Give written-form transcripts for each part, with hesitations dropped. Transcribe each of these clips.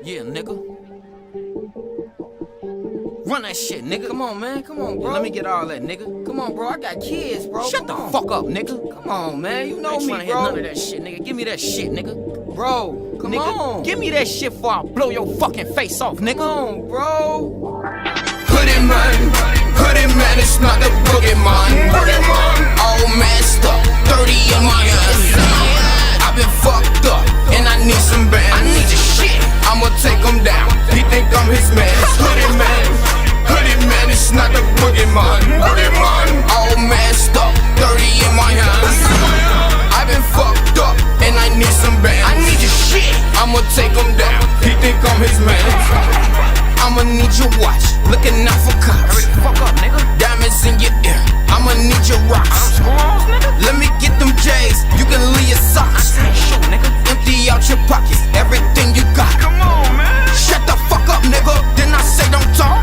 Yeah, nigga. Run that shit, nigga. Come on, man. Come on, bro. Yeah, let me get all that, nigga. Come on, bro. I got kids, bro. Shut the fuck up, nigga. Come on, man. You know me, bro. Hear none of that shit, nigga. Give me that shit, nigga. Bro, come on. Give me that shit before I blow your fucking face off, nigga. Come on, bro. Hoodie man, it's not the boogeyman. All messed up, 30 in my hands. I've been fucked up, and I need some bands. I need your shit. I'ma take him down. He think I'm his man. Hoodie man, it's not the boogeyman. All messed up, 30 in my hands. I've been fucked up, and I need some bands. I need your shit. I'ma take him down. He think I'm his man. I'ma need your watch, looking out for cops. Hurry the fuck up, nigga. Diamonds in your ear, I'ma need your rocks. Let me get them J's, you can leave your socks. Show, nigga. Empty out your pockets, everything you got. Come on, man. Shut the fuck up, nigga, then I say don't talk.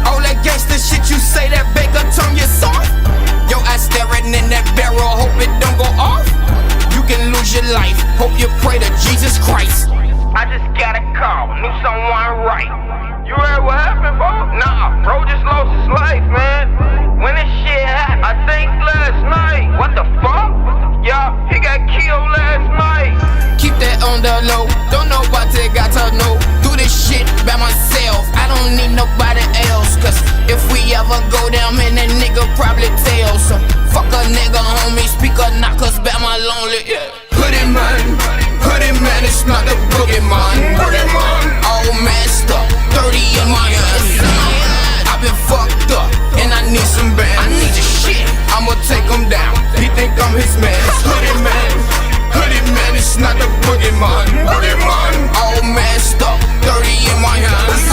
All that gangsta shit you say, that baker turn you soft. Your ass staring in that barrel, hope it don't go off. You can lose your life, hope you pray to Jesus Christ. I just got a call, knew someone right. You heard what happened, bro? Nah, bro just lost his life, man. When this shit happened, I think last night. What the fuck? Yeah, he got killed last night. Keep that on the low, don't nobody got to know. Do this shit by myself, I don't need nobody else. Cause if we ever go down, man, that nigga probably tell. So fuck a nigga, homie, speaker knockers by my lonely, yeah. Hoodie man, it's not the boogeyman. All messed up, 30 in my hands. I've been fucked up, and I need some bands. I need your shit. I'ma take him down. He think I'm his man. Hoodie man, it's not the boogeyman. All messed up, 30 in my hands.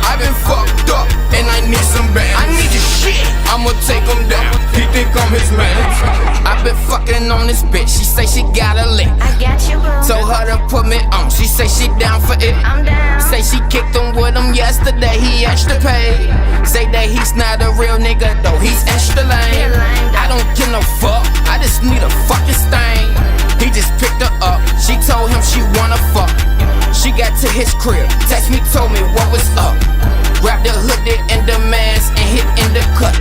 I've been fucked up, and I need some bands. I need your shit. I'ma take him down. He think I'm his man. I've been fucking on this bitch. She say she got a lick. I got you, boo. Told her to put me on. She say she down for it. I'm down. Say she kicked him with him yesterday. He extra paid. Say that he's not a real nigga though. He's extra lame. I don't give no fuck. I just need a fucking stain. He just picked her up. She told him she wanna fuck. She got to his crib. Text me, told me what was up. Grabbed the hoodie and the mask and hit in the cut.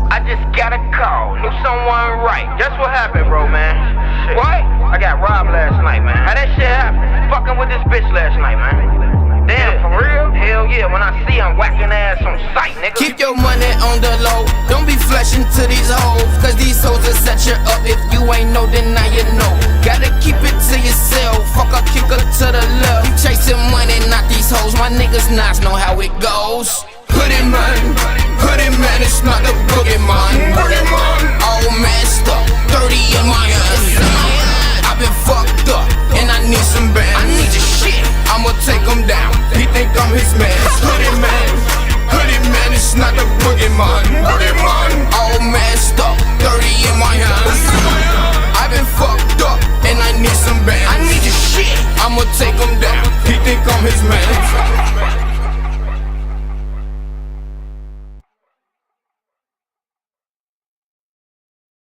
I just got a call, knew someone right. That's what happened, bro, man. Shit. What? I got robbed last night, man. How that shit happen? Fucking with this bitch last night, man. Damn, for real? Hell yeah, when I see I'm whacking ass on sight, nigga. Keep your money on the low. Don't be flashing to these hoes, cause these hoes will set you up. If you ain't know, then now you know. Gotta keep it to yourself. Fuck a kicker to the left. You chasing money, not these hoes. My niggas nice know how it goes. Hoodie man, it's not the boogeyman.